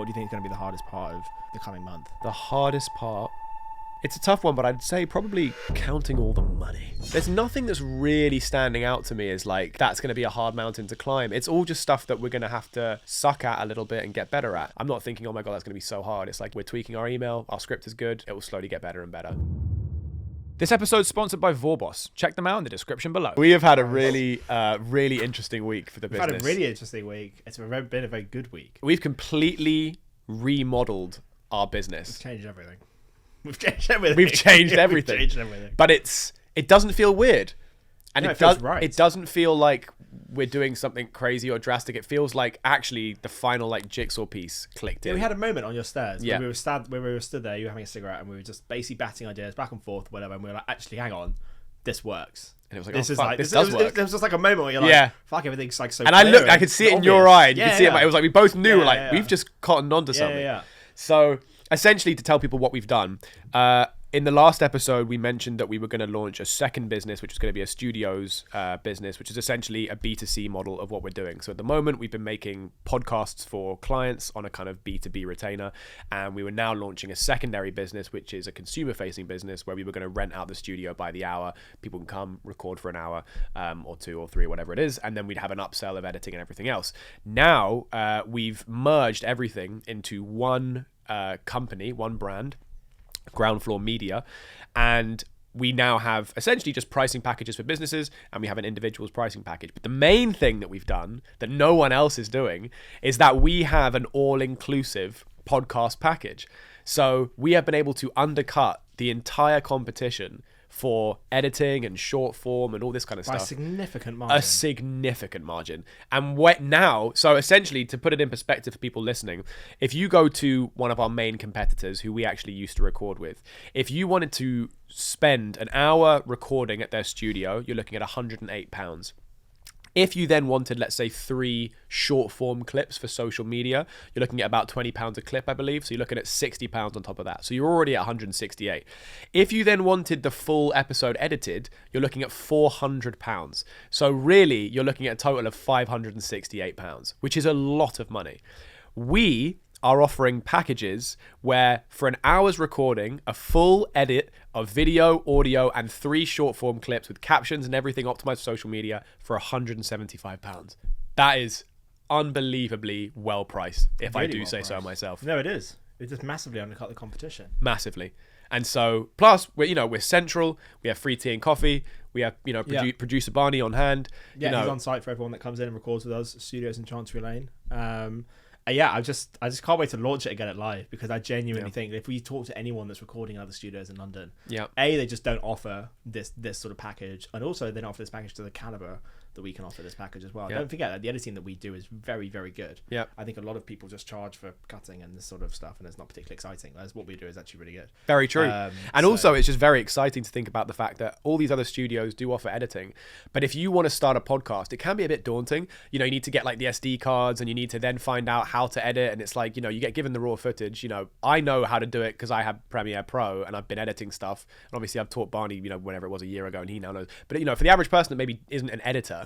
what do you think is going to be the hardest part of the coming month? The hardest part? It's a tough one, but I'd say probably counting all the money. There's nothing that's really standing out to me as like, that's going to be a hard mountain to climb. It's all just stuff that we're going to have to suck at a little bit and get better at. I'm not thinking, oh my God, that's going to be so hard. It's like, we're tweaking our email. Our script is good. It will slowly get better and better. This episode is sponsored by Vorbos. Check them out in the description below. We have had a really interesting week for the business. We've had a really interesting week. It's been a very good week. We've completely remodeled our business. We've changed everything. We've changed everything. We've changed everything. But it doesn't feel weird. And it feels right. It doesn't feel like we're doing something crazy or drastic. It feels like actually the final like jigsaw piece clicked in. We had a moment on your stairs where we were stood there, you were having a cigarette, and we were just basically batting ideas back and forth, whatever, and we were like, actually, hang on, this works. And it was like, this does work. It was just like a moment where you're like, fuck, everything's like so. And I could see it in your eye. And you could see it. It was like we both knew, we've just cottoned onto something. Yeah. So essentially, to tell people what we've done, in the last episode, we mentioned that we were going to launch a second business, which was going to be a studios business, which is essentially a B2C model of what we're doing. So at the moment, we've been making podcasts for clients on a kind of B2B retainer. And we were now launching a secondary business, which is a consumer-facing business where we were going to rent out the studio by the hour. People can come record for an hour or two or three, whatever it is. And then we'd have an upsell of editing and everything else. Now, we've merged everything into one company, one brand, Ground Floor Media, and we now have essentially just pricing packages for businesses, and we have an individual's pricing package. But the main thing that we've done that no one else is doing is that we have an all-inclusive podcast package. So we have been able to undercut the entire competition for editing and short form and all this kind of stuff. By a significant margin. A significant margin. And what now, so essentially, to put it in perspective for people listening, if you go to one of our main competitors who we actually used to record with, if you wanted to spend an hour recording at their studio, you're looking at £108. If you then wanted, let's say, 3 short form clips for social media, you're looking at about £20 a clip, I believe. So you're looking at £60 on top of that. So you're already at 168. If you then wanted the full episode edited, you're looking at £400. So really, you're looking at a total of £568, which is a lot of money. We are offering packages where for an hour's recording, a full edit of video, audio, and 3 short form clips with captions and everything optimized for social media for £175. That is unbelievably well priced, if I do say so myself. No, it is. It just massively undercut the competition. Massively. And so, plus, we're central. We have free tea and coffee. We have, producer Barney on hand. Yeah, he's on site for everyone that comes in and records with us. Studios in Chancery Lane. I just can't wait to launch it and get it live, because I genuinely think that if we talk to anyone that's recording at other studios in London, they just don't offer this sort of package, and also they don't offer this package to the caliber that we can offer this package as well. Don't forget that the editing that we do is very, very good. I think a lot of people just charge for cutting and this sort of stuff, and it's not particularly exciting, whereas what we do is actually really good. Very true. And also it's just very exciting to think about the fact that all these other studios do offer editing, but if you want to start a podcast, it can be a bit daunting. You need to get like the SD cards, and you need to then find out how to edit, and it's like, you get given the raw footage. I know how to do it because I have Premiere Pro and I've been editing stuff, and obviously I've taught Barney, whenever it was a year ago, and he now knows. But for the average person that maybe isn't an editor,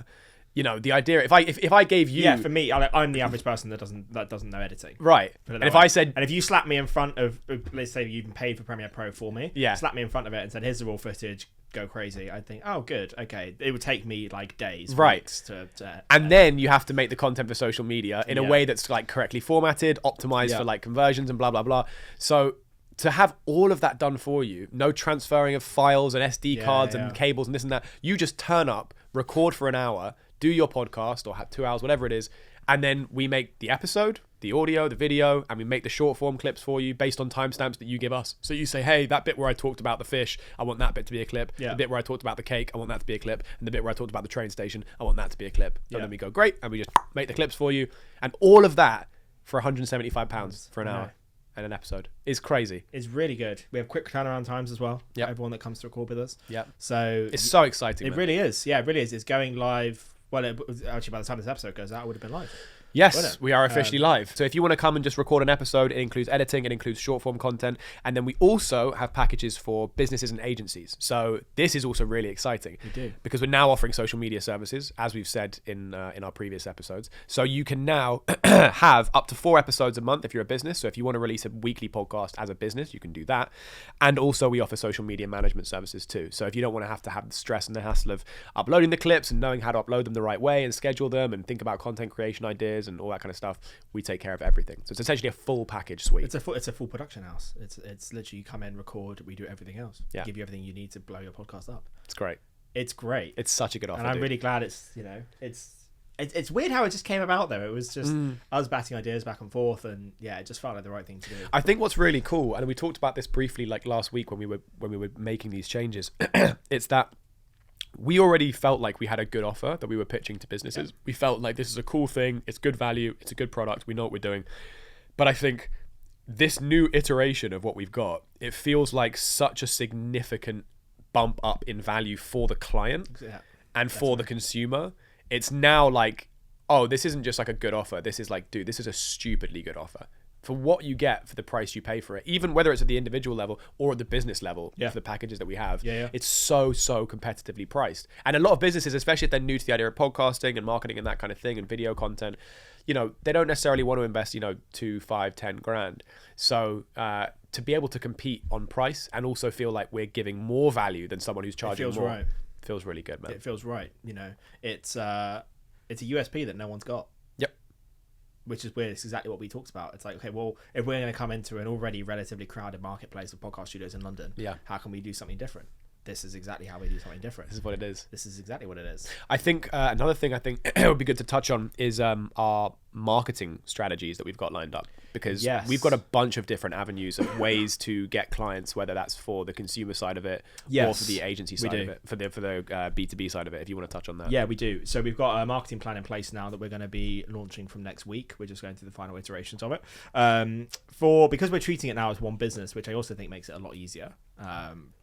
the idea, if I gave you, for me, I'm the average person that doesn't know editing, right? And if I said, and if you slap me in front of, let's say you've paid for Premiere Pro for me, slap me in front of it and said, here's the raw footage, go crazy, I'd think, oh good, okay, it would take me like days, weeks to and then you have to make the content for social media in a way that's like correctly formatted, optimized for like conversions and blah blah blah. So to have all of that done for you, no transferring of files and SD cards and cables and this and that, you just turn up, record for an hour, do your podcast, or have 2 hours, whatever it is, and then we make the episode, the audio, the video, and we make the short form clips for you based on timestamps that you give us. So you say, hey, that bit where I talked about the fish, I want that bit to be a clip. The bit where I talked about the cake, I want that to be a clip. And the bit where I talked about the train station, I want that to be a clip. And then we go, great, and we just make the clips for you. And all of that for £175 for an hour and an episode is crazy. It's really good. We have quick turnaround times as well. For everyone that comes to record with us. So it's so exciting. It really is. Yeah, it really is. It's going live. Well, actually, by the time this episode goes out, it would have been live. Yes, we are officially live. So if you want to come and just record an episode, it includes editing, it includes short form content. And then we also have packages for businesses and agencies. So this is also really exciting. We do. Because we're now offering social media services, as we've said in our previous episodes. So you can now have up to 4 episodes a month if you're a business. So if you want to release a weekly podcast as a business, you can do that. And also we offer social media management services too. So if you don't want to have the stress and the hassle of uploading the clips and knowing how to upload them the right way and schedule them and think about content creation ideas and all that kind of stuff, we take care of everything. So it's essentially a full package suite. It's a full production house. It's literally you come in, record, we do everything else. Yeah. Give you everything you need to blow your podcast up. It's great. It's great. It's such a good offer. And I'm really glad it's weird how it just came about though. It was just us batting ideas back and forth, and yeah, it just felt like the right thing to do. I think what's really cool, and we talked about this briefly like last week when we were making these changes, it's that we already felt like we had a good offer that we were pitching to businesses. Yeah. We felt like this is a cool thing. It's good value. It's a good product. We know what we're doing. But I think this new iteration of what we've got, it feels like such a significant bump up in value for the client and for the consumer. It's now like, oh, this isn't just like a good offer. This is like, dude, this is a stupidly good offer. For what you get for the price you pay for it, even whether it's at the individual level or at the business level for the packages that we have, it's so competitively priced. And a lot of businesses, especially if they're new to the idea of podcasting and marketing and that kind of thing and video content, they don't necessarily want to invest, 2, 5, 10 grand. So to be able to compete on price and also feel like we're giving more value than someone who's charging more, right. Feels really good, man. It feels right. It's a USP that no one's got. Which is weird. It's exactly what we talked about. It's like, okay, well, if we're going to come into an already relatively crowded marketplace of podcast studios in London, how can we do something different? This is exactly how we do something different. This is what it is. This is exactly what it is. I think another thing I think it would be good to touch on is our marketing strategies that we've got lined up, because we've got a bunch of different avenues of ways to get clients, whether that's for the consumer side of it or for the agency side of it, for the B2B side of it, if you want to touch on that. Yeah, we do. So we've got a marketing plan in place now that we're going to be launching from next week. We're just going through the final iterations of it. Because we're treating it now as one business, which I also think makes it a lot easier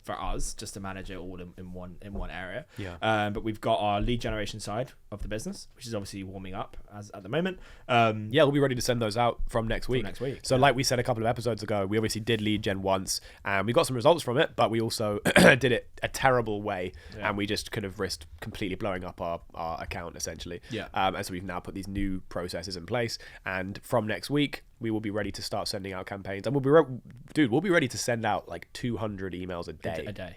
for us just to manage it all in one area. But we've got our lead generation side of the business, which is obviously warming up as at the moment. We'll be ready to send those out from next week. So like we said a couple of episodes ago, we obviously did lead gen once and we got some results from it, but we also did it a terrible way and we just could have risked completely blowing up our account essentially. And so we've now put these new processes in place, and from next week we will be ready to start sending out campaigns, and we'll be ready to send out like 200 emails a day.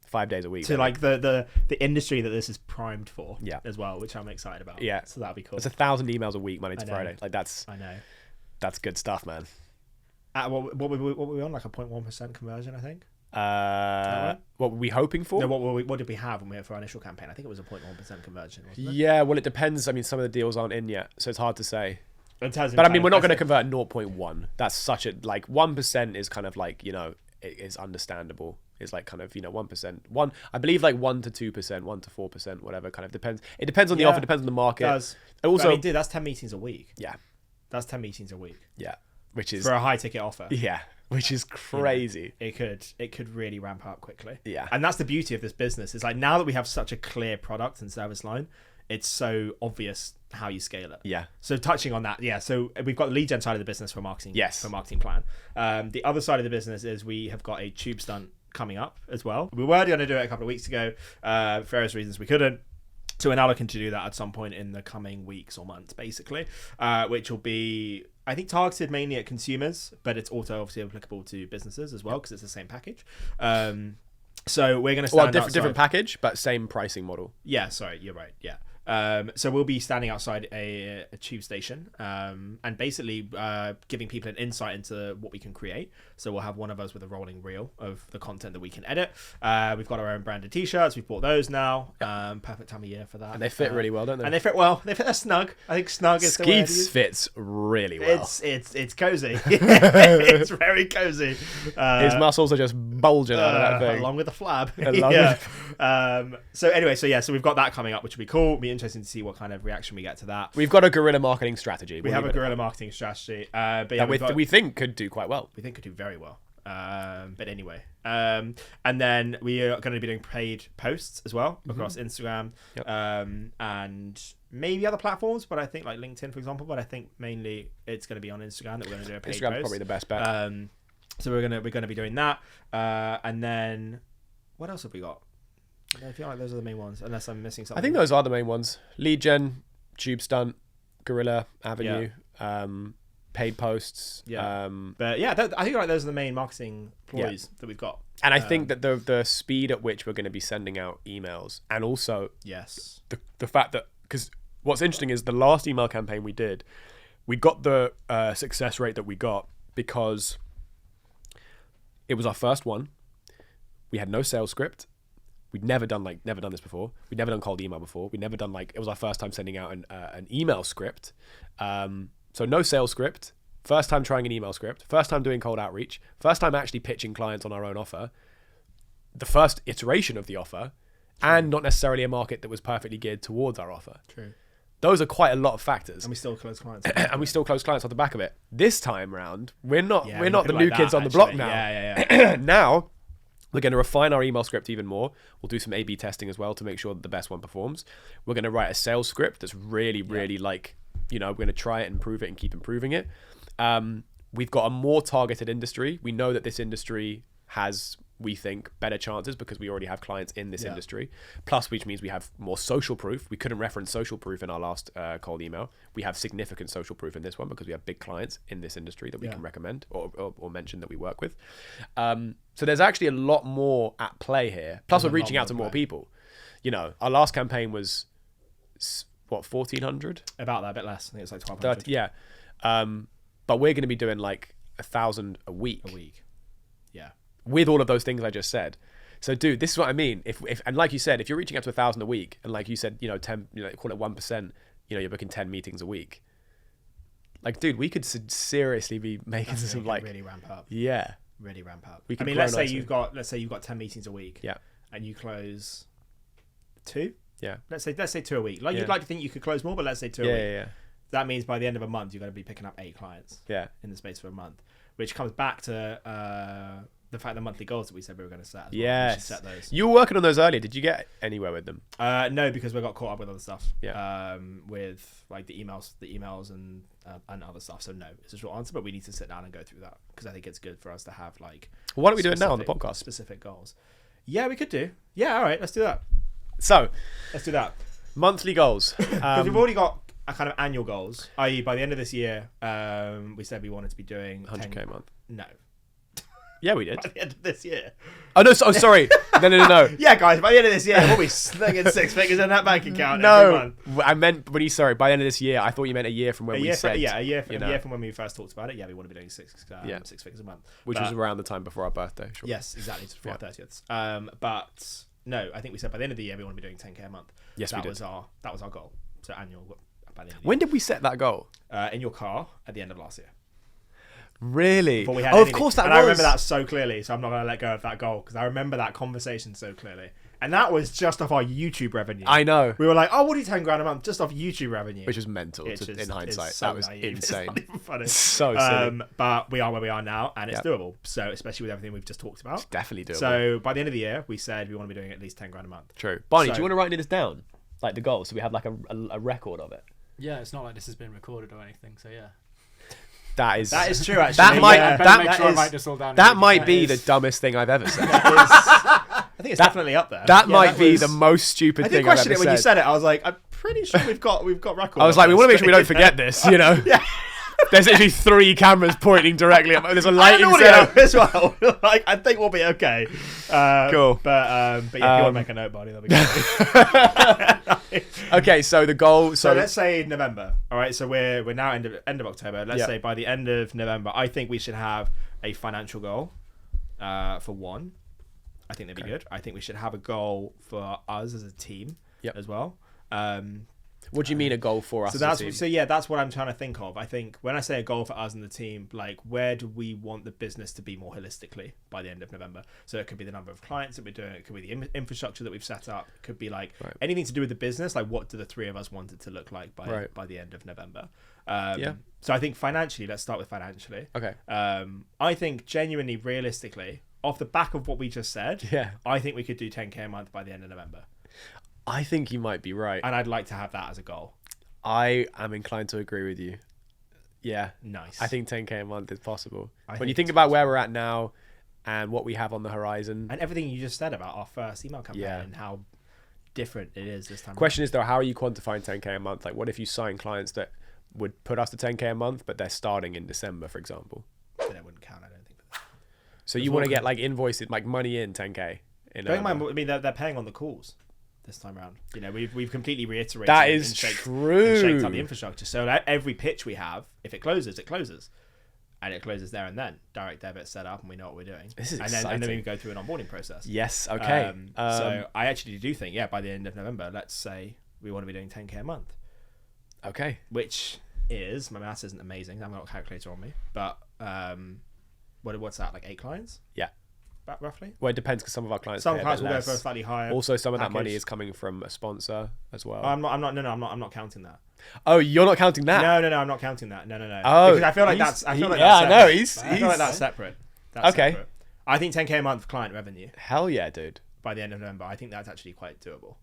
5 days a week. To like the industry that this is primed for as well, which I'm excited about. So that'll be cool. It's 1,000 emails a week, Monday to Friday. Like that's good stuff, man. What were we on? Like a 0.1% conversion, I think. What were we hoping for? No, what did we have when we went for our initial campaign? I think it was a 0.1% conversion, wasn't it? Yeah, well, it depends. I mean, some of the deals aren't in yet, so it's hard to say. But I mean, we're not going to convert 0.1. That's such a, like, 1% is kind of like, it is understandable. It's like kind of, 1%. I believe like 1 to 2%, 1 to 4%, whatever, kind of depends. It depends on the offer, depends on the market. It does. Also, I mean, dude, that's 10 meetings a week. Yeah. That's 10 meetings a week. Yeah. Which is... For a high ticket offer. Yeah. Which is crazy. It could really ramp up quickly. Yeah. And that's the beauty of this business. Is like, now that we have such a clear product and service line, it's so obvious how you scale it. Yeah. So touching on that, so we've got the lead gen side of the business for marketing. Yes. For marketing plan. The other side of the business is we have got a tube stunt coming up as well. We were going to do it a couple of weeks ago. For various reasons we couldn't. So we're now looking to do that at some point in the coming weeks or months, basically, which will be, I think, targeted mainly at consumers, but it's also obviously applicable to businesses as well because it's the same package. So we're going to stand different package, but same pricing model. Yeah, sorry, you're right. Yeah. So we'll be standing outside a tube station and basically giving people an insight into what we can create. So we'll have one of us with a rolling reel of the content that we can edit. We've got our own branded t-shirts. We've bought those now. Perfect time of year for that. And they fit really well, don't they? And they fit well. They're snug. I think snug is Skeets fits really well. It's cozy. It's very cozy. His muscles are just bulging out of that thing. Along with the flab. So we've got that coming up, which will be cool. It'll be interesting to see what kind of reaction we get to that. We've got a guerrilla marketing strategy. We have a guerrilla marketing strategy. But we think could do quite well. We think could do very well. But anyway, and then we are going to be doing paid posts as well across Instagram, and maybe other platforms, but I think like LinkedIn, for example. But I think mainly it's going to be on Instagram that we're going to do a paid Instagram's post. Probably the best bet. So we're gonna be doing that, and then what else have we got? I feel like those are the main ones, unless I'm missing something. I think those are the main ones: lead gen, tube stunt, Guerrilla Avenue, paid posts. But yeah, I think like those are the main marketing ploys that we've got. And I think that the speed at which we're going to be sending out emails, and also the fact that, because what's interesting is the last email campaign we did, we got the success rate that we got because it was our first one. We had no sales script. We'd never done this before. We'd never done cold email before. We'd never done it was our first time sending out an email script. So no sales script. First time trying an email script. First time doing cold outreach. First time actually pitching clients on our own offer. The first iteration of the offer, and not necessarily a market that was perfectly geared towards our offer. True. Those are quite a lot of factors. And we still close clients. And we still close clients on the back of it. This time round, we're not the new kids on the block now. Yeah. Now, we're going to refine our email script even more. We'll do some A/B testing as well to make sure that the best one performs. We're going to write a sales script that's really like, we're going to try it and improve it and keep improving it. We've got a more targeted industry. We know that this industry has, we think, better chances because we already have clients in this industry. Plus, which means we have more social proof. We couldn't reference social proof in our last cold email. We have significant social proof in this one because we have big clients in this industry that we can recommend or mention that we work with. So there's actually a lot more at play here. Plus, we're reaching out to more people. Our last campaign was, 1,400? About that, a bit less. I think it's like 1,200. Yeah. But we're going to be doing like 1,000 a week. Yeah. With all of those things I just said. So, dude, this is what I mean. If and like you said, if you're reaching out to 1,000 a week, and like you said, 10, call it 1%, you're booking 10 meetings a week. Like, dude, we could seriously be making some really ramp up. Yeah. Really ramp up. I mean, let's say you've got 10 meetings a week. Yeah. And you close 2. Yeah. Let's say 2 a week. Like you'd like to think you could close more, but let's say 2 a week. Yeah. That means by the end of a month, you're going to be picking up 8 clients. Yeah. In the space of a month, which comes back to the fact the monthly goals that we said we were going to set. Yes. We should set those. You were working on those earlier. Did you get anywhere with them? No, because we got caught up with other stuff. Yeah. With like the emails and other stuff. So no, it's a short answer, but we need to sit down and go through that because I think it's good for us to have like. Well, why don't we do it now on the podcast? Specific goals. Yeah, we could do. Yeah, all right, let's do that. So, let's do that. Monthly goals. Because we've already got a kind of annual goals, i.e. by the end of this year, we said we wanted to be doing 100k a month. No. Yeah, we did. By the end of this year. Oh, no, sorry. No. Yeah, guys, by the end of this year, we'll be slinging 6 figures in that bank account every month. I meant, by the end of this year, I thought you meant a year from when we said. A year from when we first talked about it. Yeah, we want to be doing 6 figures a month. Which was around the time before our birthday. Sure. Yes, exactly, for our 30th. But no, I think we said by the end of the year, we want to be doing 10k a month. Yes, we did. That was our goal. So annual by the end of the year. When did we set that goal? In your car at the end of last year. Really? Of course that was. I remember that so clearly, so I'm not going to let go of that goal because I remember that conversation so clearly. And that was just off our YouTube revenue. I know. We were like, we'll do 10 grand a month just off YouTube revenue. Which is mental in hindsight. So that was naive. insane. It's not even funny. So silly. But we are where we are now and it's doable. So especially with everything we've just talked about. It's definitely doable. So by the end of the year, we said we want to be doing at least 10 grand a month. True. Barney, do you want to write this down? Like the goal, so we have like a record of it. Yeah, it's not like this has been recorded or anything, so yeah. That is true, actually. That might be the dumbest thing I've ever said. I think it's definitely up there. That might be the most stupid thing I've ever said. I did question it when you said it. I was like, I'm pretty sure we've got records. I was like, we want to make sure we don't forget this, Yeah. There's actually 3 cameras pointing directly up. There's a lighting setup as well. Like, I think we'll be okay. Cool. But if you want to make a note, Barney, that'll be good. Okay, so the goal. So let's say November. All right, so we're now end of October. Let's say by the end of November, I think we should have a financial goal for one. I think that'd be good. I think we should have a goal for us as a team as well. What do you mean a goal for us? So that's what I'm trying to think of. I think when I say a goal for us and the team, like where do we want the business to be more holistically by the end of November? So it could be the number of clients that we're doing. It could be the infrastructure that we've set up. It could be like anything to do with the business. Like what do the three of us want it to look like by the end of November? So I think financially, let's start with financially. Okay. I think genuinely, realistically, off the back of what we just said, I think we could do 10K a month by the end of November. I think you might be right. And I'd like to have that as a goal. I am inclined to agree with you. Yeah. Nice. I think 10K a month is possible. When you think about where we're at now and what we have on the horizon. And everything you just said about our first email campaign and how different it is this time. Question is, though, how are you quantifying 10K a month? Like, what if you sign clients that would put us to 10K a month, but they're starting in December, for example? Then it wouldn't count, I don't think. So you want to get, like, invoices, like money in 10K? Bearing in mind, I mean, they're paying on the calls this time around. You know, we've completely reiterated that is true and shaped up the infrastructure, so that every pitch we have, if it closes, and it closes there and then. Direct debit set up, and we know what we're doing. This is exciting. And then we go through an onboarding process. Yes. Okay. So I actually do think, by the end of November, let's say we want to be doing 10K a month. Okay. Which is, my maths isn't amazing. I've got a calculator on me, but what's that? Like 8 clients? Yeah. About roughly. Well, it depends because some of our clients. Some clients will go for a slightly higher. Also, some of that money is coming from a sponsor as well. I'm not counting that. Oh, you're not counting that? No, I'm not counting that. No. Oh, because I feel like that's. I feel like that's separate. That's okay. Separate. I think 10K a month client revenue. Hell yeah, dude. By the end of November, I think that's actually quite doable.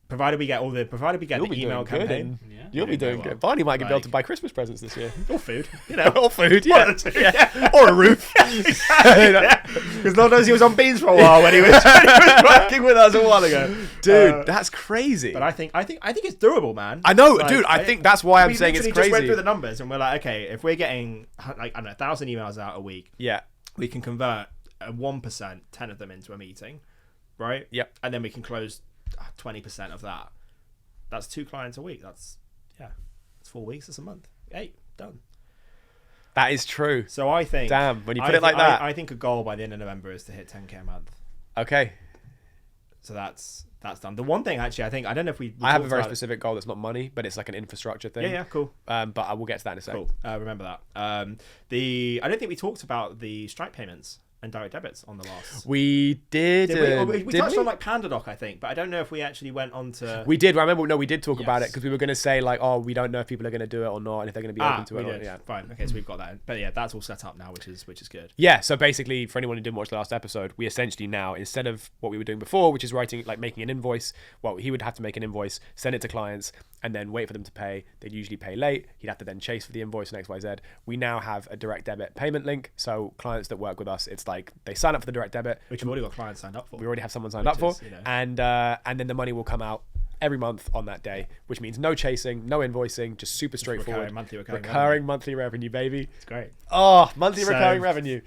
Provided we get the email campaign. You'll be doing good. Barney might be able to buy Christmas presents this year. Or food. You know. Or food, yeah. Or a roof. Because Lord knows he was on beans for a while when he was working with us a while ago. Dude, that's crazy. But I think it's doable, man. I know, dude. I think that's why I'm saying it's crazy. We just went through the numbers and we're like, okay, if we're getting, like, I don't know, 1,000 emails out a week, we can convert 1%, 10 of them into a meeting, right? Yep. And then we can close 20% of that. That's 2 clients a week. That's 4 weeks. That's a month. 8 done. That is true. So I think, damn, when you put it like that, I think a goal by the end of November is to hit 10K a month. Okay. So that's done. The one thing, actually, I don't know if we I have a very specific goal that's not money, but it's like an infrastructure thing. Yeah, cool. But I will get to that in a second. Cool. Remember that. I don't think we talked about the Stripe payments and direct debits on the last. We did. We touched on like PandaDoc, I think, but I don't know if we actually went on to. We did. I remember. No, we did talk about it because we were going to say like, oh, we don't know if people are going to do it or not, and if they're going to be open to it. Yeah, fine. Okay, so we've got that. But yeah, that's all set up now, which is good. Yeah. So basically, for anyone who didn't watch the last episode, we essentially now, instead of what we were doing before, which is making an invoice. Well, he would have to make an invoice, send it to clients, and then wait for them to pay. They'd usually pay late. He'd have to then chase for the invoice and XYZ. We now have a direct debit payment link. So clients that work with us, it's like they sign up for the direct debit, which we've already got clients signed up for. We already have someone signed up for, and then the money will come out every month on that day, which means no chasing, no invoicing, just super straightforward. Recurring monthly revenue, baby. It's great. Oh, monthly recurring revenue.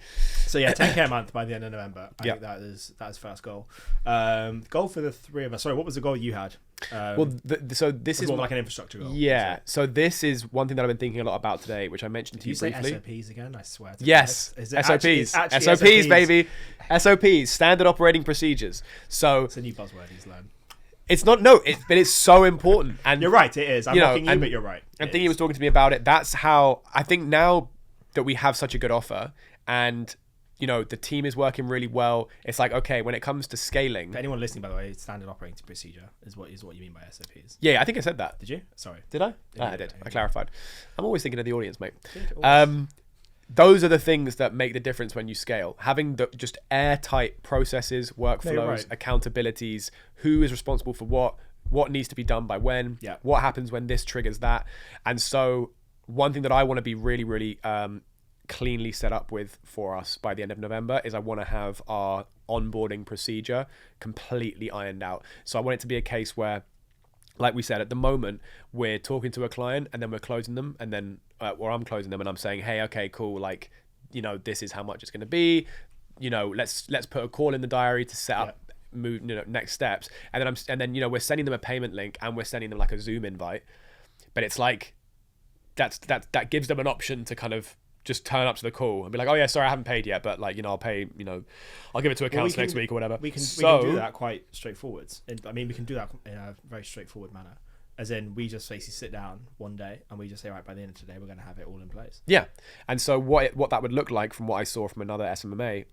So yeah, 10K a month by the end of November. I think that is first goal. Goal for the 3 of us. Sorry, what was the goal you had? So this is more like an infrastructure goal. Yeah. So this is one thing that I've been thinking a lot about today, which I mentioned to you briefly. SOPs again? I swear. Yes. SOPs. SOPs, baby. SOPs. Standard operating procedures. So it's a new buzzword he's learned. It's not but it's so important. And you're right. It is. I'm mocking you, but you're right. I think he was talking to me about it. That's how I think now that we have such a good offer and. The team is working really well. It's like, okay, when it comes to scaling. For anyone listening, by the way, standard operating procedure is what you mean by SOPs. Yeah, I think I said that. Did you? Sorry. Did I? I did. I clarified. I'm always thinking of the audience, mate. Those are the things that make the difference when you scale. Having the just airtight processes, workflows, accountabilities, who is responsible for what needs to be done by when, what happens when this triggers that. And so one thing that I want to be really, really cleanly set up with for us by the end of November is I want to have our onboarding procedure completely ironed out. So I want it to be a case where, like we said, at the moment we're talking to a client and then we're closing them, and then or I'm closing them and I'm saying, hey, okay, cool, like, this is how much it's going to be, let's put a call in the diary to set up move next steps, and then we're sending them a payment link and we're sending them like a Zoom invite, but it's like that gives them an option to kind of just turn up to the call and be like, oh yeah, sorry, I haven't paid yet, but like, I'll pay, I'll give it to accounts next week or whatever. We can do that quite straightforward. I mean, we can do that in a very straightforward manner. As in, we just basically sit down one day and we just say, right, by the end of today, we're going to have it all in place. Yeah. And so what that would look like from what I saw from another SMMA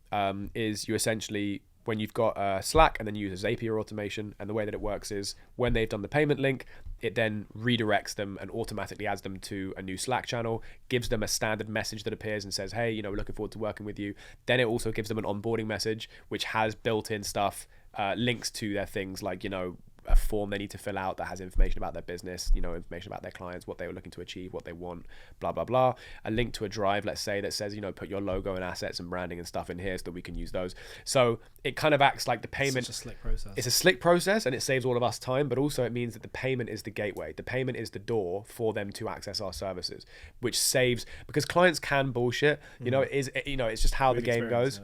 is you essentially, when you've got Slack and then you use Zapier automation, and the way that it works is when they've done the payment link, it then redirects them and automatically adds them to a new Slack channel, gives them a standard message that appears and says, hey, we're looking forward to working with you. Then it also gives them an onboarding message, which has built-in stuff, links to their things like, a form they need to fill out that has information about their business, information about their clients, what they were looking to achieve, what they want, blah, blah, blah. A link to a drive, let's say, that says, put your logo and assets and branding and stuff in here so that we can use those. So it kind of acts like the payment. It's a slick process. It's a slick process, and it saves all of us time, but also it means that the payment is the gateway. The payment is the door for them to access our services, which saves, because clients can bullshit. It's just how the game goes.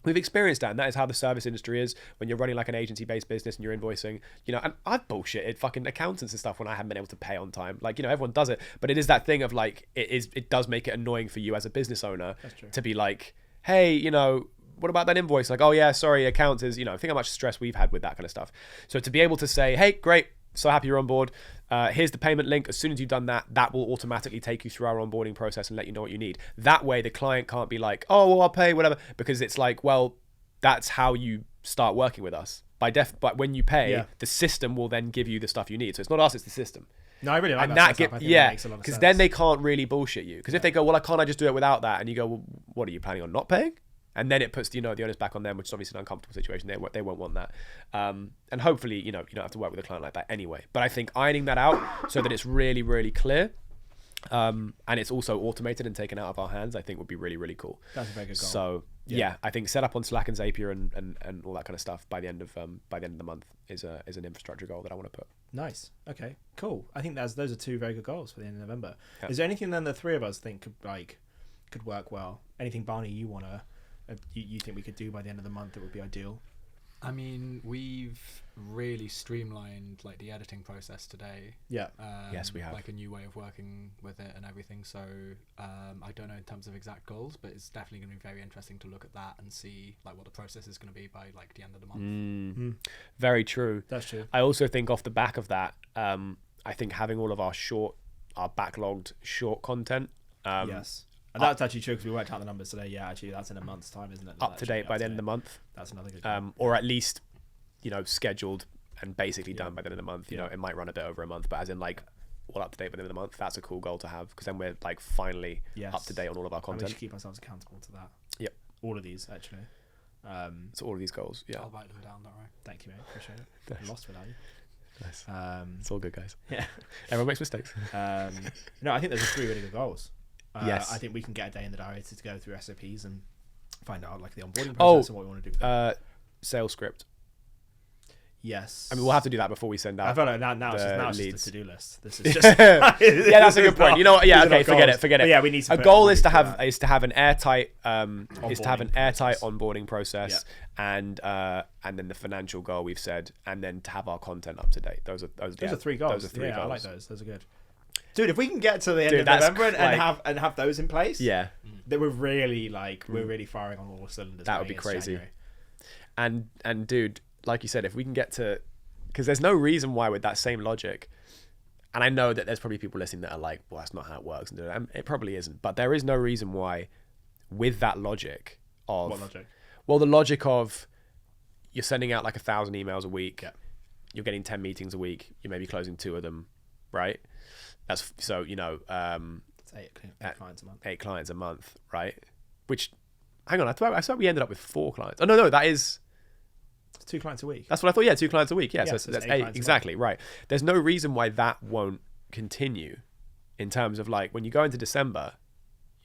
We've experienced that, and that is how the service industry is when you're running like an agency-based business and you're invoicing, and I've bullshitted fucking accountants and stuff when I haven't been able to pay on time. Like, everyone does it, but it is that thing of like, it does make it annoying for you as a business owner to be like, hey, what about that invoice? Like, oh yeah, sorry, accounts is, think how much stress we've had with that kind of stuff. So to be able to say, hey, great, so happy you're on board. Here's the payment link. As soon as you've done that, that will automatically take you through our onboarding process and let you know what you need. That way, the client can't be like, oh, well, I'll pay whatever, because it's like, well, that's how you start working with us. But when you pay, the system will then give you the stuff you need. So it's not us, it's the system. No, I really like that. That makes a lot of sense. Because then they can't really bullshit you. Because if they go, well, can't I just do it without that? And you go, well, what are you planning on not paying? And then it puts the onus back on them, which is obviously an uncomfortable situation. They won't want that. And hopefully, you don't have to work with a client like that anyway. But I think ironing that out so that it's really, really clear, and it's also automated and taken out of our hands, I think would be really, really cool. That's a very good goal. So yeah, I think set up on Slack and Zapier and all that kind of stuff by the end of the month is an infrastructure goal that I want to put. Nice. Okay. Cool. I think those are two very good goals for the end of November. Yeah. Is there anything then the three of us think could work well? Anything, Barney, you think we could do by the end of the month that would be ideal? I mean, we've really streamlined like the editing process today. Yeah. Yes, we have. Like a new way of working with it and everything. So I don't know in terms of exact goals, but it's definitely going to be very interesting to look at that and see like what the process is going to be by like the end of the month. Very true. That's true. I also think off the back of that, I think having all of our backlogged short content. Yes. And that's actually true because we worked out the numbers today. Yeah, actually, that's in a month's time, isn't it? Up to date by the end of the month. That's another good or at least, scheduled and basically done by the end of the month. It might run a bit over a month, but as in like all up to date by the end of the month. That's a cool goal to have because then we're like finally up to date on all of our content. And we should keep ourselves accountable to that. Yep. All of these, actually. So all of these goals, yeah. I'll write them down, don't worry. Thank you, mate. Appreciate it. I'm lost without you. Nice. It's all good, guys. Yeah. Everyone makes mistakes. No, I think those are three really good goals. Yes. I think we can get a day in the diary to go through SOPs and find out like the onboarding process and what we want to do. Sales script. Yes. I mean, we'll have to do that before we send out. I feel like now it's just a to-do list. This is just yeah, that's a good point. You know what? Yeah, okay, forget it. But yeah, we need to. A goal is to have an airtight onboarding process, and then the financial goal we've said, and then to have our content up to date. Those are three goals. Those are three goals. I like those. Those are good. Dude, if we can get to the end of November and have those in place, then we're really we're really firing on all cylinders. That would be crazy. And dude, like you said, if we can get to, because there's no reason why with that same logic, and I know that there's probably people listening that are like, well, that's not how it works, and it probably isn't. But there is no reason why, with that logic of what logic? Well, the logic of you're sending out like 1,000 emails a week, you're getting 10 meetings a week, you may be closing 2 of them, right? That's so it's 8 clients a month. 8 clients a month, right? Which, hang on, I thought we ended up with 4 clients. Oh no, that is 2 clients a week. That's what I thought. Yeah, 2 clients a week. Yeah, so that's 8 exactly right. There's no reason why that won't continue. In terms of like when you go into December,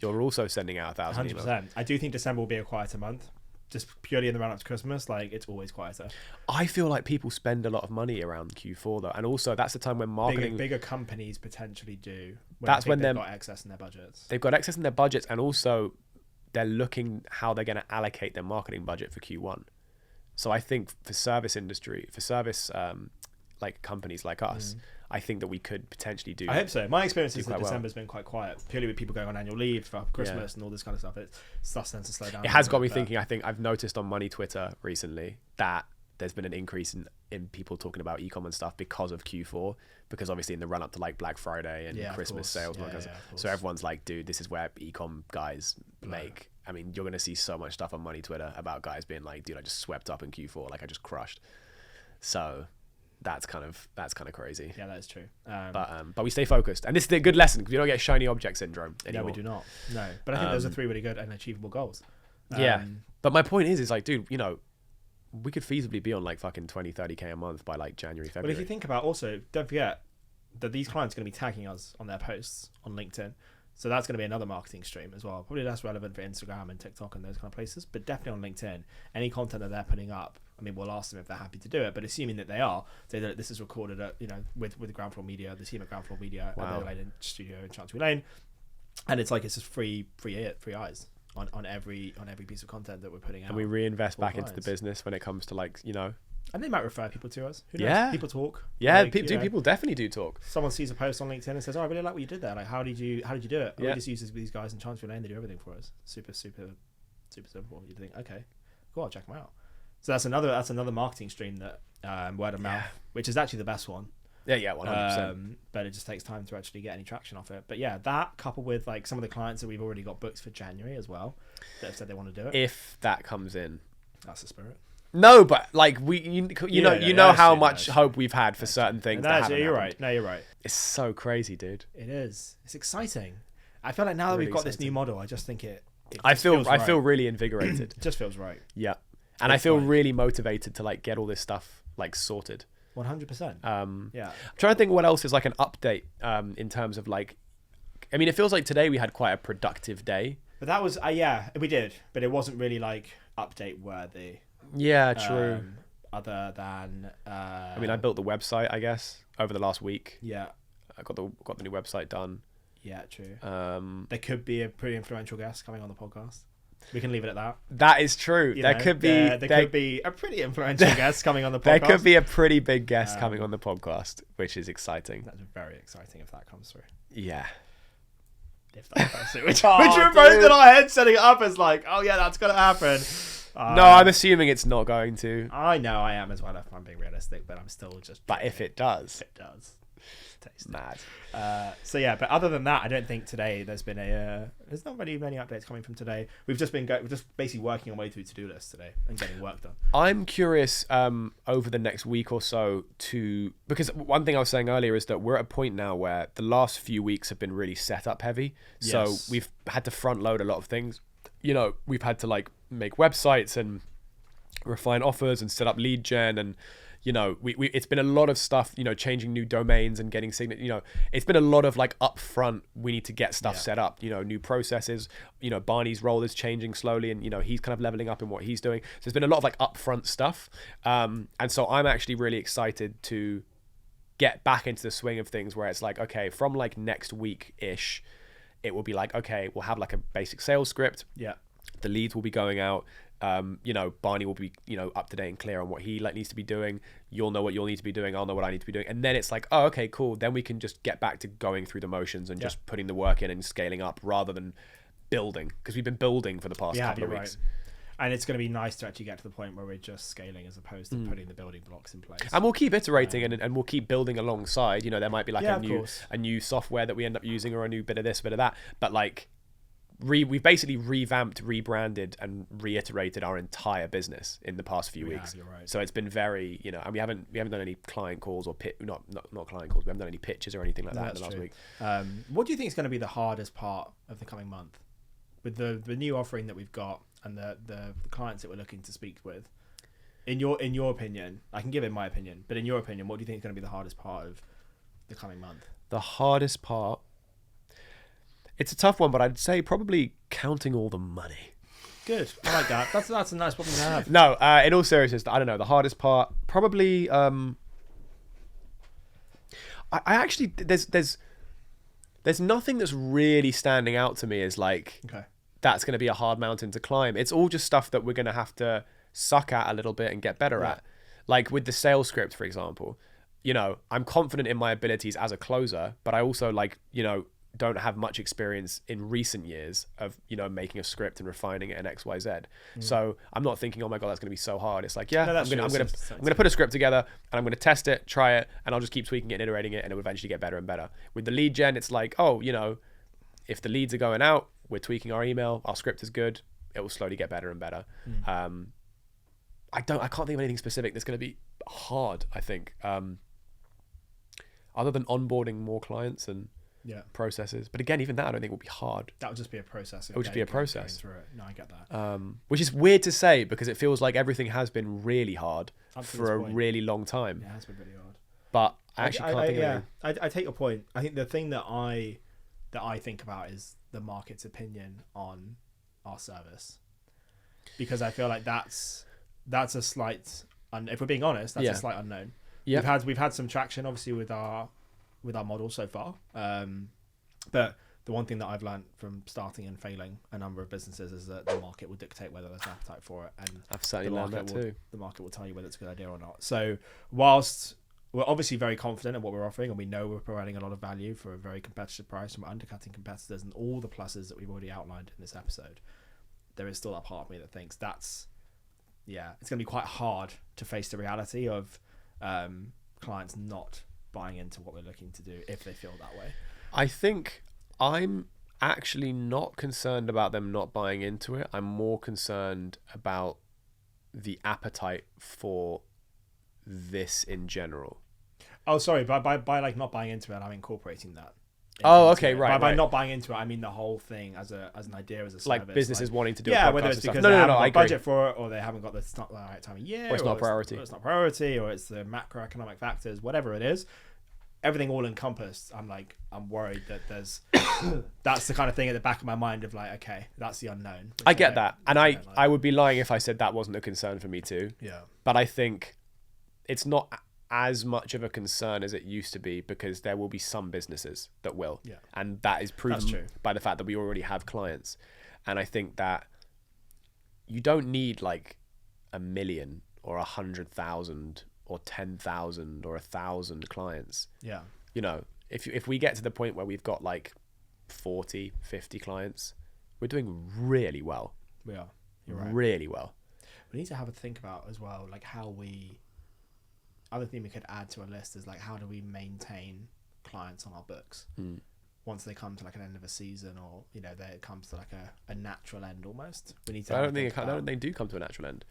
you're also sending out 1,000 emails. 100%. I do think December will be a quieter month. Just purely in the run up to Christmas, like it's always quieter. I feel like people spend a lot of money around Q4 though, and also that's the time when marketing bigger companies potentially do. That's when they've got excess in their budgets. They've got excess in their budgets, and also they're looking how they're going to allocate their marketing budget for Q1. So I think for service like companies like us, I think that we could potentially do. I hope so. My experience is that December's been quite quiet, purely with people going on annual leave for Christmas and all this kind of stuff. It starts to slow down. It has got me thinking. I think I've noticed on Money Twitter recently that there's been an increase in people talking about e-com and stuff because of Q4, because obviously in the run up to like Black Friday and Christmas sales, so everyone's like, dude, this is where e-com guys make. I mean, you're gonna see so much stuff on Money Twitter about guys being like, dude, I just swept up in Q4, like I just crushed. So that's kind of crazy. Yeah, that is true. But we stay focused, and this is a good lesson because we don't get shiny object syndrome anymore. No, we do not. No, but I think those are 3 really good and achievable goals. But my point is like, dude, you know, we could feasibly be on like fucking 20-30k a month by like January, February. But if you think about, also, don't forget that these clients are going to be tagging us on their posts on LinkedIn. So that's going to be another marketing stream as well. Probably less relevant for Instagram and TikTok and those kind of places, but definitely on LinkedIn. Any content that they're putting up, I mean, we'll ask them if they're happy to do it, but assuming that they are, say that this is recorded at, you know, with Ground Floor Media, the team at Ground Floor Media, at the Lane Studio in Chancery Lane, and it's like it's just free eyes on every piece of content that we're putting out. And we reinvest back into the business when it comes to, like, you know. And they might refer people to us. Who knows? Yeah. People talk. Yeah, like, people definitely do talk. Someone sees a post on LinkedIn and says, "Oh, I really like what you did there. Like, how did you do it?" We just use these guys in Chancery Lane. They do everything for us. Super simple. You think, okay, cool, I'll check them out. So that's another marketing stream that word of mouth, which is actually the best one. Yeah, 100%. But it just takes time to actually get any traction off it. But yeah, that coupled with like some of the clients that we've already got booked for January as well, that have said they want to do it. If that comes in, that's the spirit. No, but like you know how much hope we've had for certain things. You're right. No, you're right. It's so crazy, dude. It is. It's exciting. I feel like now that we've got this new model, I just think I feel really invigorated. It just feels right. Yeah, and I feel really motivated to like get all this stuff like sorted. 100%. Yeah. I'm trying to think what else is like an update in terms of like, I mean, it feels like today we had quite a productive day. But that was we did, but it wasn't really like update worthy. Yeah, true. Other than I mean, I built the website, I guess, over the last week. Yeah. I got the new website done. Yeah, true. There could be a pretty influential guest coming on the podcast. We can leave it at that. That is true. There could be a pretty influential guest coming on the podcast. There could be a pretty big guest coming on the podcast, which is exciting. That's very exciting if that comes through. Yeah. If that comes through. Which we're both in our heads setting it up as like, oh yeah, that's going to happen. No, I'm assuming it's not going to. I know I am as well if I'm being realistic, but I'm still just... But if it does... It does. Taste mad. So yeah, but other than that, I don't think today there's been there's not really many updates coming from today. We've just been we're just basically working our way through to-do lists today and getting work done. I'm curious over the next week or so because one thing I was saying earlier is that we're at a point now where the last few weeks have been really setup heavy. Yes. So we've had to front load a lot of things. You know, we've had to like make websites and refine offers and set up lead gen, and you know, we it's been a lot of stuff, you know, changing new domains and getting you know, it's been a lot of like upfront, we need to get stuff set up, you know, new processes, you know, Barney's role is changing slowly and, you know, he's kind of leveling up in what he's doing. So there's been a lot of like upfront stuff. And so I'm actually really excited to get back into the swing of things where it's like, okay, from like next week-ish, it will be like, okay, we'll have like a basic sales script. Yeah. The leads will be going out. You know, Barney will be, you know, up to date and clear on what he like needs to be doing. You'll know what you'll need to be doing. I'll know what I need to be doing. And then it's like, oh, okay, cool. Then we can just get back to going through the motions and just putting the work in and scaling up rather than building, because we've been building for the past couple of weeks. Right. And it's going to be nice to actually get to the point where we're just scaling as opposed to putting the building blocks in place. And we'll keep iterating and we'll keep building alongside. You know, there might be like a new software that we end up using or a new bit of this, bit of that. But like, we've basically revamped, rebranded, and reiterated our entire business in the past few weeks. You're right. So it's been very, you know, and we haven't done any client calls or not client calls. We haven't done any pitches or anything like that in the last week. What do you think is going to be the hardest part of the coming month with the new offering that we've got and the clients that we're looking to speak with? In your opinion, I can give it my opinion, but in your opinion, what do you think is going to be the hardest part of the coming month? The hardest part. It's a tough one, but I'd say probably counting all the money. Good. I like that. That's a nice problem to have. No, in all seriousness, I don't know. The hardest part, probably... I actually... There's nothing that's really standing out to me as like... Okay. That's going to be a hard mountain to climb. It's all just stuff that we're going to have to suck at a little bit and get better at. Like with the sales script, for example. You know, I'm confident in my abilities as a closer, but I also like, you know... don't have much experience in recent years of, you know, making a script and refining it in XYZ. So I'm not thinking, oh my God, that's going to be so hard. It's like, I'm going to put a script together and I'm going to test it, try it, and I'll just keep tweaking it and iterating it, and it will eventually get better and better. With the lead gen, it's like, oh, you know, if the leads are going out, we're tweaking our email, our script is good, it will slowly get better and better. I can't think of anything specific that's going to be hard, I think, other than onboarding more clients and processes. But again, even that I don't think will be hard. That would just be a process. It would just be a process. Through it. No, I get that. Which is weird to say because it feels like everything has been really hard for a really long time. Yeah, it has been really hard. But I actually can't think of anything. I take your point. I think the thing that I think about is the market's opinion on our service, because I feel like that's a slight. If we're being honest, that's a slight unknown. Yeah, we've had some traction obviously with our model so far, but the one thing that I've learned from starting and failing a number of businesses is that the market will dictate whether there's an appetite for it, and I've certainly learned that too. The market will tell you whether it's a good idea or not. So whilst we're obviously very confident in what we're offering, and we know we're providing a lot of value for a very competitive price, and we're undercutting competitors and all the pluses that we've already outlined in this episode, there is still that part of me that thinks it's going to be quite hard to face the reality of clients not buying into what we're looking to do if they feel that way. I think I'm actually not concerned about them not buying into it. I'm more concerned about the appetite for this in general. Oh, sorry. By like not buying into it, I'm incorporating that. Oh, okay, right. By not buying into it, I mean the whole thing as an idea, as a service. Like businesses wanting to do a podcast whether it's because they haven't got I budget for it, or they haven't got the right time of year, or it's not priority. It's not priority, or it's the macroeconomic factors, whatever it is. Everything all encompassed, I'm worried that there's that's the kind of thing at the back of my mind of like, okay, that's the unknown. I get that, and I would be lying if I said that wasn't a concern for me too. Yeah, but I think it's not as much of a concern as it used to be, because there will be some businesses that will, and that is proven by the fact that we already have clients. And I think that you don't need like 1 million or 100,000 or 10,000 or 1,000 clients. Yeah, you know, if we get to the point where we've got like 40, 50 clients, we're doing really well. We are. You're right. Really well. We need to have a think about as well, like how we. Other thing we could add to a list is like, how do we maintain clients on our books once they come to like an end of a season, or you know, it comes to like a natural end almost. We need to. I don't think they do come to a natural end.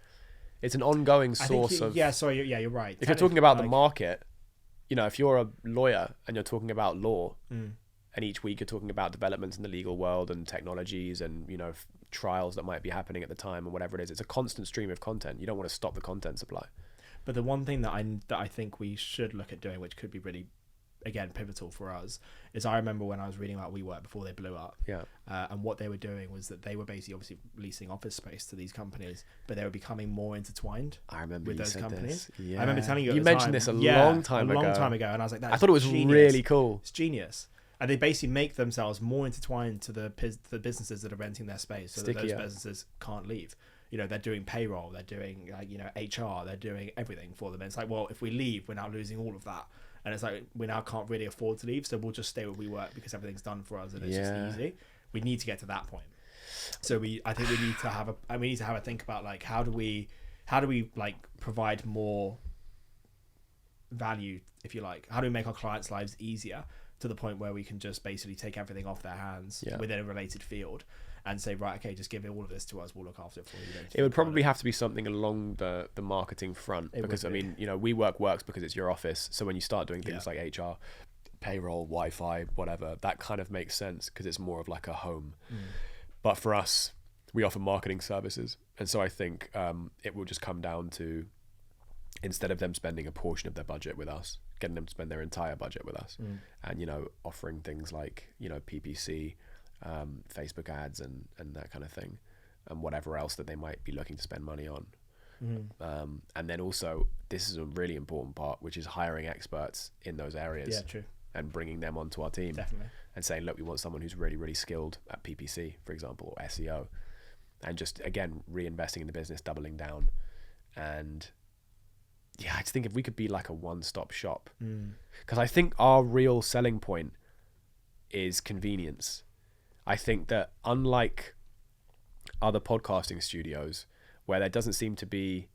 It's an ongoing source of. Yeah, sorry. Yeah, you're right. If you're talking about the market, you know, if you're a lawyer and you're talking about law, and each week you're talking about developments in the legal world and technologies and, you know, trials that might be happening at the time and whatever it is, it's a constant stream of content. You don't want to stop the content supply. But the one thing that I think we should look at doing, which could be really, again, pivotal for us, is I remember when I was reading about WeWork before they blew up. Yeah. And what they were doing was that they were basically obviously leasing office space to these companies, but they were becoming more intertwined. I remember with you those said companies. This. Yeah. I remember telling you. You mentioned this a long time ago. And I was like, I thought it was genius. really cool. It's genius. And they basically make themselves more intertwined to the businesses that are renting their space, so that those businesses can't leave. You know, they're doing payroll, they're doing like, you know, HR, they're doing everything for them. And it's like, well, if we leave, we're now losing all of that. And it's like, we now can't really afford to leave, so we'll just stay where we work because everything's done for us and it's just easy. We need to get to that point. So I think we need to have a think about like, how do we like provide more value, if you like? How do we make our clients' lives easier to the point where we can just basically take everything off their hands within a related field and say, right, okay, just give all of this to us, we'll look after it for you. It would probably have to be something along the marketing front, because I mean, you know, WeWork works because it's your office. So when you start doing things like HR, payroll, Wi-Fi, whatever, that kind of makes sense because it's more of like a home. But for us, we offer marketing services. And so I think it will just come down to, instead of them spending a portion of their budget with us, getting them to spend their entire budget with us, and, you know, offering things like, you know, PPC, Facebook ads and that kind of thing, and whatever else that they might be looking to spend money on. And then also, this is a really important part, which is hiring experts in those areas and bringing them onto our team. Definitely. And saying, look, we want someone who's really, really skilled at PPC, for example, or SEO, and just, again, reinvesting in the business, doubling down. And I just think if we could be like a one-stop shop, because I think our real selling point is convenience. I think that unlike other podcasting studios where there doesn't seem to be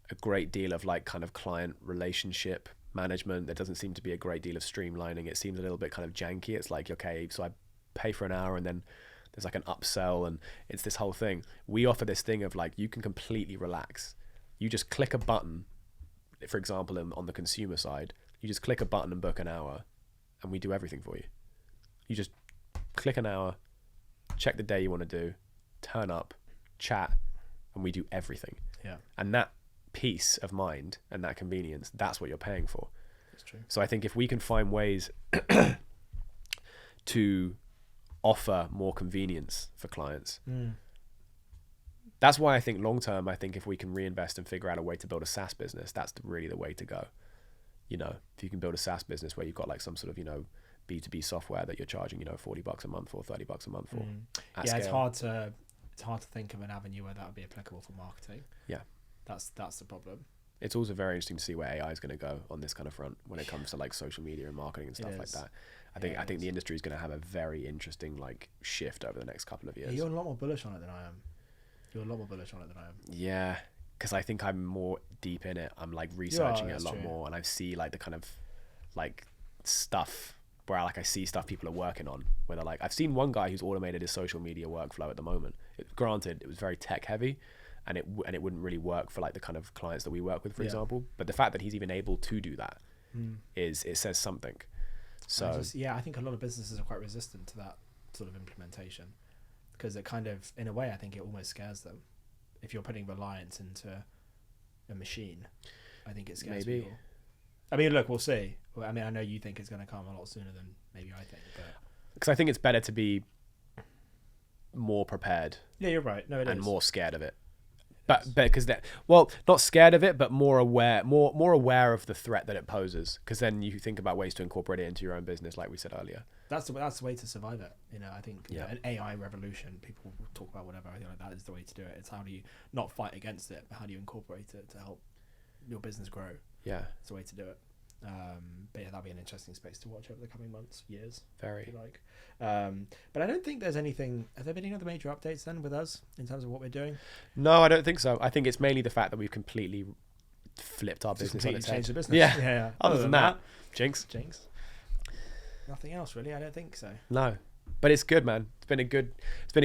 a great deal of like kind of client relationship management, there doesn't seem to be a great deal of streamlining. It seems a little bit kind of janky. It's like, okay, so I pay for an hour and then there's like an upsell and it's this whole thing. We offer this thing of like, you can completely relax. You just click a button, for example, on the consumer side, you just click a button and book an hour and we do everything for you. You just click an hour, check the day you want to do, turn up, chat, and we do everything. Yeah. And that peace of mind and that convenience, that's what you're paying for. That's true. So I think if we can find ways to offer more convenience for clients, that's why I think long term, I think if we can reinvest and figure out a way to build a SaaS business, that's really the way to go. You know, if you can build a SaaS business where you've got like some sort of, you know, B2B software that you're charging, you know, $40 a month or $30 a month for. Yeah, scale. It's hard to think of an avenue where that would be applicable for marketing. Yeah. That's the problem. It's also very interesting to see where AI is going to go on this kind of front when it comes to like social media and marketing and stuff like that. I think the industry is going to have a very interesting like shift over the next couple of years. Yeah, you're a lot more bullish on it than I am. Yeah, because I think I'm more deep in it. I'm like researching it a lot more, and I see like the kind of like stuff where I see stuff people are working on. Where they're like, I've seen one guy who's automated his social media workflow at the moment. Granted, it was very tech heavy, and it wouldn't really work for like the kind of clients that we work with, for example. But the fact that he's even able to do that it says something. So I think a lot of businesses are quite resistant to that sort of implementation because it kind of, in a way, I think it almost scares them. If you're putting reliance into a machine, I think it scares people. I mean, look, we'll see. I mean, I know you think it's going to come a lot sooner than maybe I think, but because I think it's better to be more prepared. Yeah, you're right. No, it and is. more scared of it. But because not scared of it, but more aware of the threat that it poses. Because then you think about ways to incorporate it into your own business, like we said earlier. That's the way to survive it. You know, I think an AI revolution. People talk about whatever. I think like that is the way to do it. It's how do you not fight against it, but how do you incorporate it to help your business grow? Yeah, it's the way to do it. But yeah, that'll be an interesting space to watch over the coming months, years. Very. If you like. But I don't think there's anything. Have there been any other major updates then with us in terms of what we're doing? No, I don't think so. I think it's mainly the fact that we've completely flipped our business on its head. Changed the business. Yeah. Other than that, jinx. Nothing else really. I don't think so. No, but it's good, man. It's been a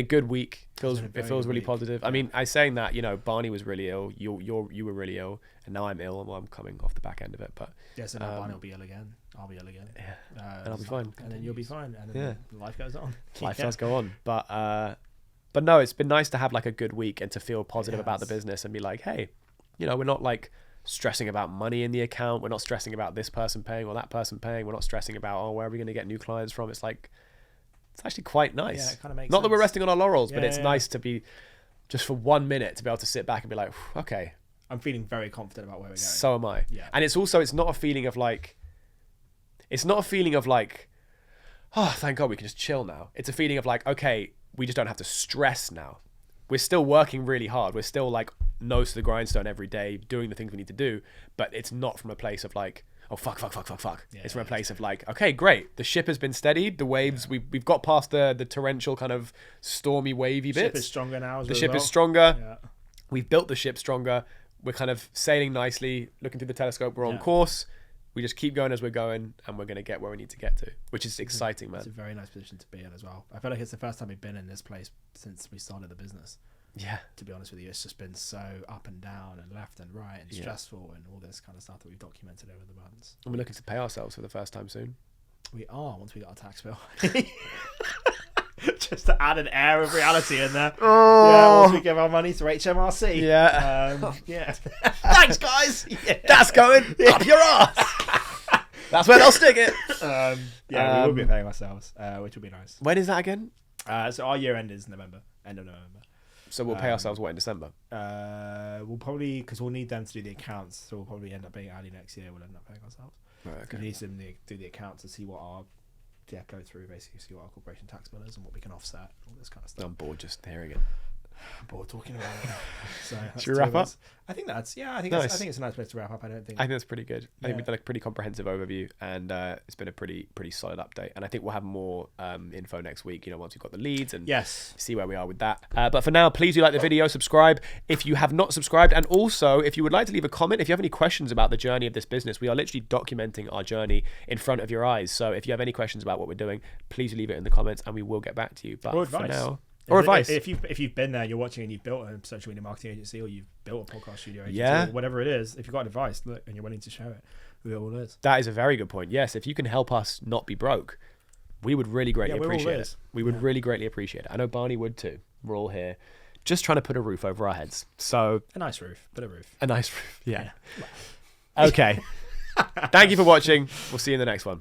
good week. It feels really positive. I mean, I saying that, you know, Barney was really ill. You were really ill, and now I'm ill. Well, I'm coming off the back end of it, but so now Barney will be ill again. I'll be ill again. Yeah, and I'll be fine. And then you'll be fine. And then life goes on. Life does go on, but no, it's been nice to have like a good week and to feel positive about the business and be like, hey, you know, we're not like stressing about money in the account. We're not stressing about this person paying or that person paying. We're not stressing about, where are we going to get new clients from? It's like, it's actually quite nice. Yeah, it kind of makes not sense. That we're resting on our laurels, but it's nice to be just for 1 minute to be able to sit back and be like, okay. I'm feeling very confident about where we're going. So am I. Yeah. And it's not a feeling of like, oh, thank God we can just chill now. It's a feeling of like, okay, we just don't have to stress now. We're still working really hard. We're still like nose to the grindstone every day, doing the things we need to do. But it's not from a place of like, oh, fuck. Yeah, it's from a place of like, okay, great. The ship has been steadied. The waves, we've got past the torrential kind of stormy, wavy bits. The ship is stronger now. The ship is stronger. Yeah. We've built the ship stronger. We're kind of sailing nicely, looking through the telescope. We're on course. We just keep going as we're going, and we're going to get where we need to get to, which is exciting, man. It's a very nice position to be in as well. I feel like it's the first time we've been in this place since we started the business. Yeah. To be honest with you, it's just been so up and down and left and right and stressful and all this kind of stuff that we've documented over the months. And we're looking to pay ourselves for the first time soon. We are, once we got our tax bill. Just to add an air of reality in there. Yeah, once we give our money to HMRC. Yeah. Yeah. Thanks, guys. Yeah. That's going up your ass. That's where they'll stick it. We will be paying ourselves, which will be nice. When is that again? So our year end is November, end of November. So we'll pay ourselves in December? We'll probably, because we'll need them to do the accounts, so we'll probably end up paying early next year. We'll end up paying ourselves. Right, okay. We need them to do the accounts to see what our go through basically, see what our corporation tax bill is and what we can offset, all this kind of stuff. I'm bored just hearing it. I'm bored talking about it. So should we wrap up? I think that's I think it's a nice place to wrap up. I think that's pretty good. I think we've done a pretty comprehensive overview, and it's been a pretty solid update. And I think we'll have more info next week. Once we've got the leads and see where we are with that. But for now, please do like the video, subscribe if you have not subscribed, and also if you would like to leave a comment, if you have any questions about the journey of this business, we are literally documenting our journey in front of your eyes. So if you have any questions about what we're doing, please leave it in the comments, and we will get back to you. But for now. Or advice. If you've been there, you're watching and you've built a social media marketing agency, or you've built a podcast studio agency, or whatever it is, if you've got advice, look, and you're willing to share it with all this. That is a very good point. Yes, if you can help us not be broke, we would really greatly appreciate it. We would really greatly appreciate it. I know Barney would too. We're all here just trying to put a roof over our heads. So a nice roof, but a roof. A nice roof, yeah. Okay. Thank you for watching. We'll see you in the next one.